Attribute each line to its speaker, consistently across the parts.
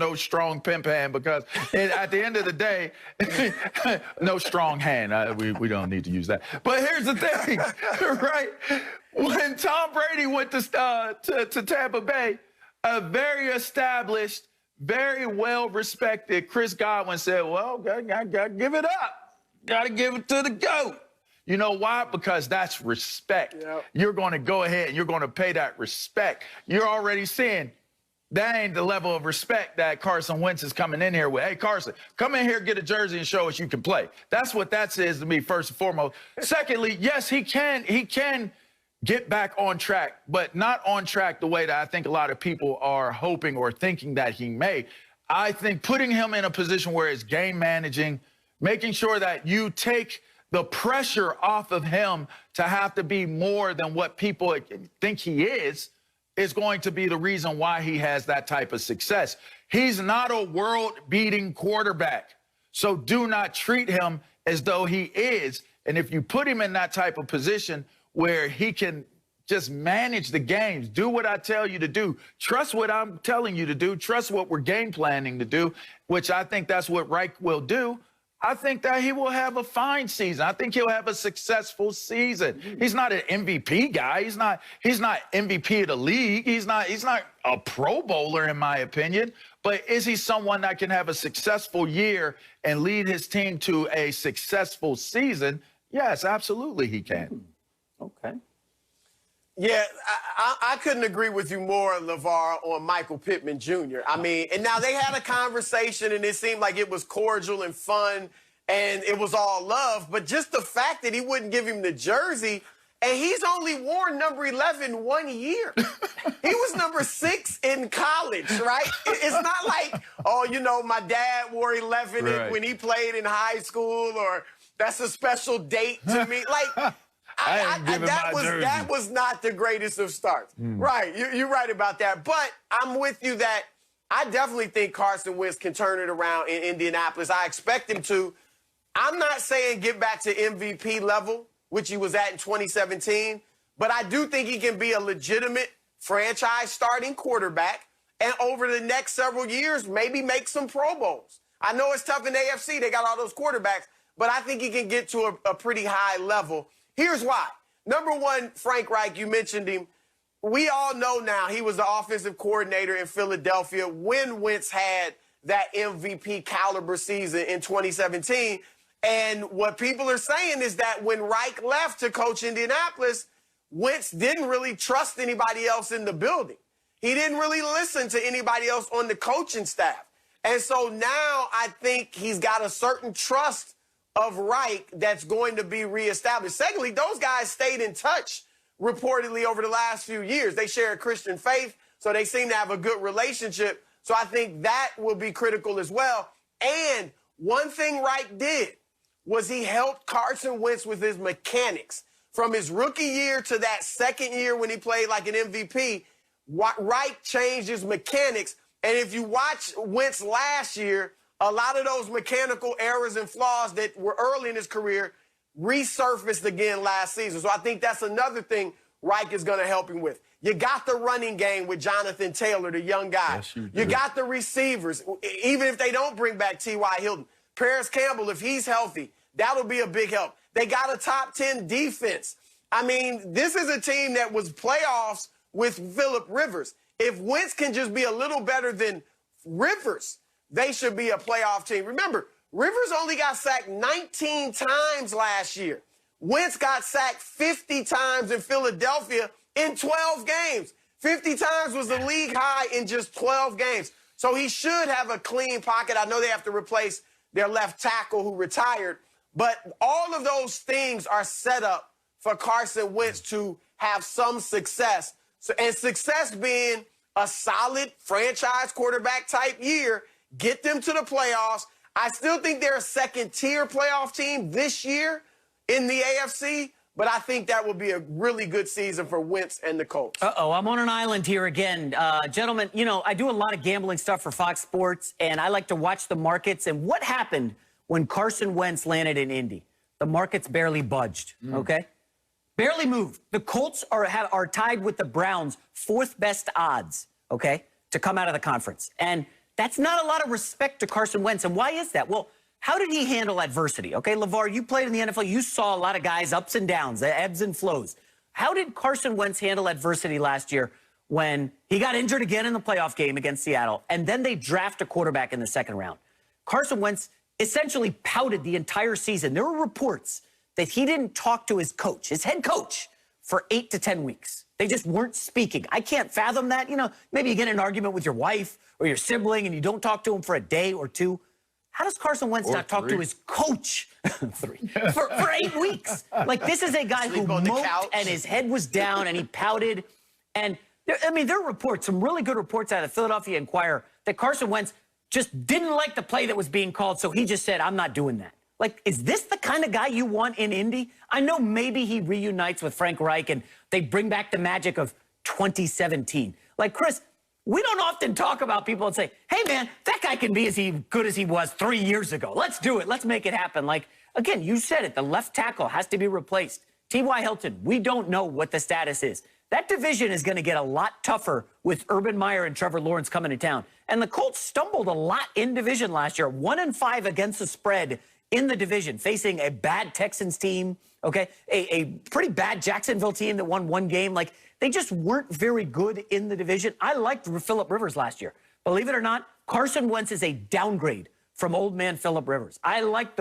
Speaker 1: no strong pimp hand because at the end of the day, no strong hand. We don't need to use that. But here's the thing, right? When Tom Brady went to Tampa Bay, a very established, very well-respected Chris Godwin said, well, gotta give it up. Got to give it to the GOAT. You know why? Because that's respect. Yep. You're going to go ahead and you're going to pay that respect. You're already seeing that ain't the level of respect that Carson Wentz is coming in here with. Hey, Carson, come in here, get a jersey, and show us you can play. That's what that says to me, first and foremost. Secondly, yes, he can get back on track, but not on track the way that I think a lot of people are hoping or thinking that he may. I think putting him in a position where it's game managing, making sure that you take the pressure off of him to have to be more than what people think he is going to be the reason why he has that type of success. He's not a world-beating quarterback, so do not treat him as though he is. And if you put him in that type of position where he can just manage the games, do what I tell you to do, trust what I'm telling you to do, trust what we're game planning to do, which I think that's what Reich will do, I think that he will have a fine season. I think he'll have a successful season. He's not an MVP guy. He's not MVP of the league. He's not a Pro Bowler, in my opinion. But is he someone that can have a successful year and lead his team to a successful season? Yes, absolutely he can.
Speaker 2: Okay.
Speaker 3: Yeah, I couldn't agree with you more, LeVar, on Michael Pittman Jr. I mean, and now they had a conversation, and it seemed like it was cordial and fun, and it was all love. But just the fact that he wouldn't give him the jersey, and he's only worn number 11 1 year. He was number 6 in college, right? It's not like, oh, you know, my dad wore 11 when he played in high school, or that's a special date to me. Like, that was not the greatest of starts. Right, you're right about that. But I'm with you that I definitely think Carson Wentz can turn it around in Indianapolis. I expect him to. I'm not saying get back to MVP level, which he was at in 2017, but I do think he can be a legitimate franchise starting quarterback and over the next several years maybe make some Pro Bowls. I know it's tough in the AFC. They got all those quarterbacks, but I think he can get to a pretty high level. Here's why. Number one, Frank Reich, you mentioned him. We all know now he was the offensive coordinator in Philadelphia when Wentz had that MVP caliber season in 2017. And what people are saying is that when Reich left to coach Indianapolis, Wentz didn't really trust anybody else in the building. He didn't really listen to anybody else on the coaching staff. And so now I think he's got a certain trust of Reich that's going to be reestablished. Secondly, those guys stayed in touch reportedly over the last few years. They share a Christian faith, so they seem to have a good relationship. So I think that will be critical as well. And one thing Reich did was he helped Carson Wentz with his mechanics. From his rookie year to that second year when he played like an MVP, Reich changed his mechanics. And if you watch Wentz last year, a lot of those mechanical errors and flaws that were early in his career resurfaced again last season. So I think that's another thing Reich is going to help him with. You got the running game with Jonathan Taylor, the young guy. Yes, you got the receivers, even if they don't bring back T.Y. Hilton. Paris Campbell, if he's healthy, that'll be a big help. They got a top 10 defense. I mean, this is a team that was playoffs with Phillip Rivers. If Wentz can just be a little better than Rivers, they should be a playoff team. Remember, Rivers only got sacked 19 times last year. Wentz got sacked 50 times in Philadelphia in 12 games. 50 times was the league high in just 12 games. So he should have a clean pocket. I know they have to replace their left tackle who retired, but all of those things are set up for Carson Wentz to have some success. So, and success being a solid franchise quarterback type year, get them to the playoffs. I still think they're a second-tier playoff team this year in the AFC, but I think that will be a really good season for Wentz and the Colts.
Speaker 2: Uh-oh, I'm on an island here again. Gentlemen, you know, I do a lot of gambling stuff for Fox Sports, and I like to watch the markets. And what happened when Carson Wentz landed in Indy? The markets barely budged, okay? Barely moved. The Colts are tied with the Browns, 4th best odds, okay, to come out of the conference. And That's not a lot of respect to Carson Wentz. And why is that? Well, how did he handle adversity? Okay, LeVar, you played in the NFL. You saw a lot of guys, ups and downs, ebbs and flows. How did Carson Wentz handle adversity last year when he got injured again in the playoff game against Seattle, and then they draft a quarterback in the second round? Carson Wentz essentially pouted the entire season. There were reports that he didn't talk to his coach, his head coach, for 8 to 10 weeks. They just weren't speaking. I can't fathom that. You know, maybe you get in an argument with your wife or your sibling and you don't talk to him for a day or two. How does Carson Wentz not talk to his coach for 8 weeks? Like, this is a guy who moped and his head was down and he pouted. And, there are reports, some really good reports out of the Philadelphia Inquirer, that Carson Wentz just didn't like the play that was being called, so he just said, I'm not doing that. Like, is this the kind of guy you want in Indy? I know maybe he reunites with Frank Reich and they bring back the magic of 2017. Like, Chris, we don't often talk about people and say, hey, man, that guy can be as good as he was 3 years ago. Let's do it. Let's make it happen. Like, again, you said it. The left tackle has to be replaced. T.Y. Hilton, we don't know what the status is. That division is going to get a lot tougher with Urban Meyer and Trevor Lawrence coming to town. And the Colts stumbled a lot in division last year, 1-5 against the spread in the division, facing a bad Texans team, okay, a pretty bad Jacksonville team that won one game. Like, they just weren't very good in the division. I liked Phillip Rivers last year. Believe it or not, Carson Wentz is a downgrade from old man Phillip Rivers. I like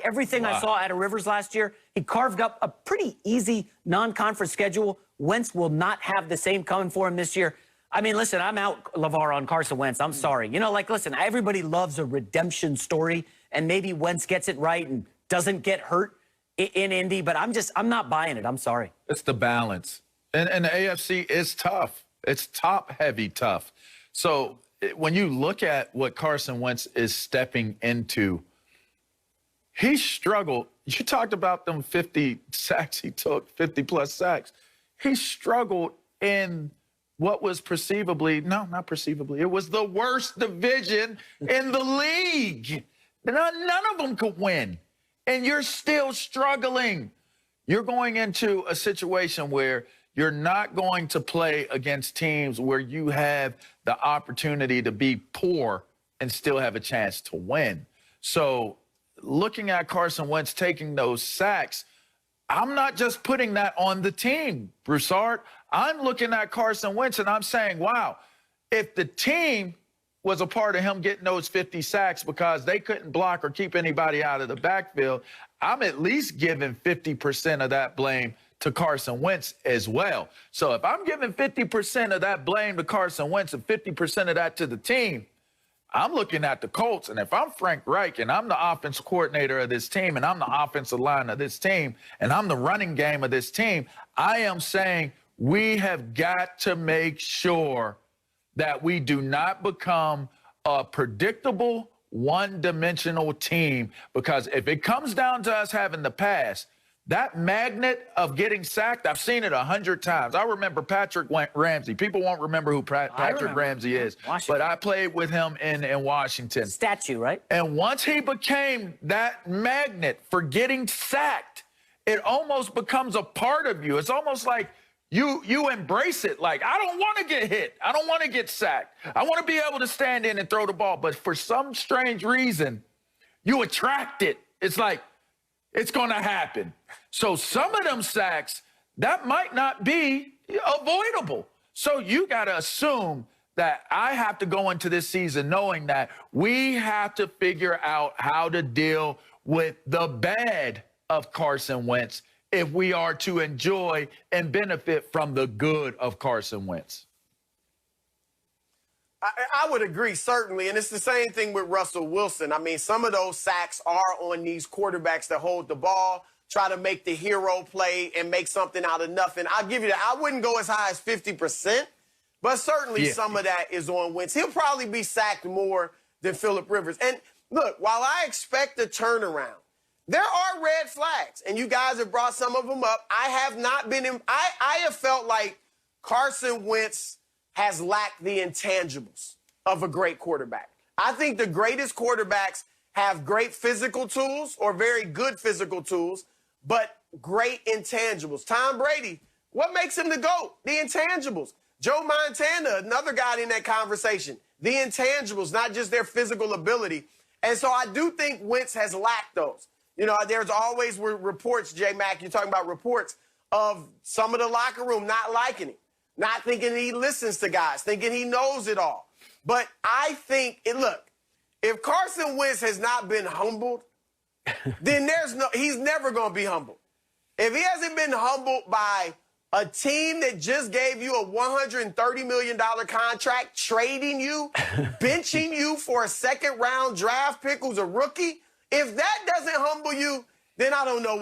Speaker 2: everything I saw out of Rivers last year. He carved up a pretty easy non-conference schedule. Wentz will not have the same coming for him this year. I mean, listen, I'm out, LeVar, on Carson Wentz. I'm sorry. You know, like, listen, everybody loves a redemption story, and maybe Wentz gets it right and doesn't get hurt in Indy, but I'm not buying it. I'm sorry.
Speaker 1: It's the balance. And the AFC is tough. It's top-heavy tough. So when you look at what Carson Wentz is stepping into, he struggled. You talked about them 50 sacks he took, 50-plus sacks. He struggled in what was perceivably, no, not perceivably, it was the worst division in the league. None of them could win, and you're still struggling. You're going into a situation where you're not going to play against teams where you have the opportunity to be poor and still have a chance to win. So looking at Carson Wentz taking those sacks, I'm not just putting that on the team, Broussard. I'm looking at Carson Wentz and I'm saying, wow, if the team was a part of him getting those 50 sacks because they couldn't block or keep anybody out of the backfield, I'm at least giving 50% of that blame to Carson Wentz as well. So if I'm giving 50% of that blame to Carson Wentz and 50% of that to the team, I'm looking at the Colts, and if I'm Frank Reich and I'm the offensive coordinator of this team and I'm the offensive line of this team and I'm the running game of this team, I am saying we have got to make sure that we do not become a predictable, one-dimensional team, because if it comes down to us having the pass, that magnet of getting sacked, I've seen it 100 times. I remember Patrick Ramsey. People won't remember who Patrick Ramsey is, but I played with him in Washington.
Speaker 2: Statue, right?
Speaker 1: And once he became that magnet for getting sacked, it almost becomes a part of you. It's almost like you embrace it. Like, I don't want to get hit. I don't want to get sacked. I want to be able to stand in and throw the ball. But for some strange reason, you attract it. It's like, it's going to happen. So some of them sacks, that might not be avoidable. So you got to assume that I have to go into this season knowing that we have to figure out how to deal with the bad of Carson Wentz if we are to enjoy and benefit from the good of Carson Wentz.
Speaker 3: I would agree, certainly. And it's the same thing with Russell Wilson. I mean, some of those sacks are on these quarterbacks that hold the ball, try to make the hero play and make something out of nothing. I'll give you that. I wouldn't go as high as 50%, but certainly some of that is on Wentz. He'll probably be sacked more than Phillip Rivers. And look, while I expect a turnaround, there are red flags, and you guys have brought some of them up. I have not been in, I have felt like Carson Wentz has lacked the intangibles of a great quarterback. I think the greatest quarterbacks have great physical tools or very good physical tools, but great intangibles. Tom Brady, what makes him the GOAT? The intangibles. Joe Montana, another guy in that conversation. the intangibles, not just their physical ability. And so I do think Wentz has lacked those. You know, there's always reports, J-Mac, you're talking about reports of some of the locker room not liking him, not thinking he listens to guys, thinking he knows it all. But I think, look, if Carson Wentz has not been humbled, then he's never going to be humbled. If he hasn't been humbled by a team that just gave you a $130 million contract, trading you, benching you for a second-round draft pick who's a rookie, if that doesn't humble you, then I don't know what.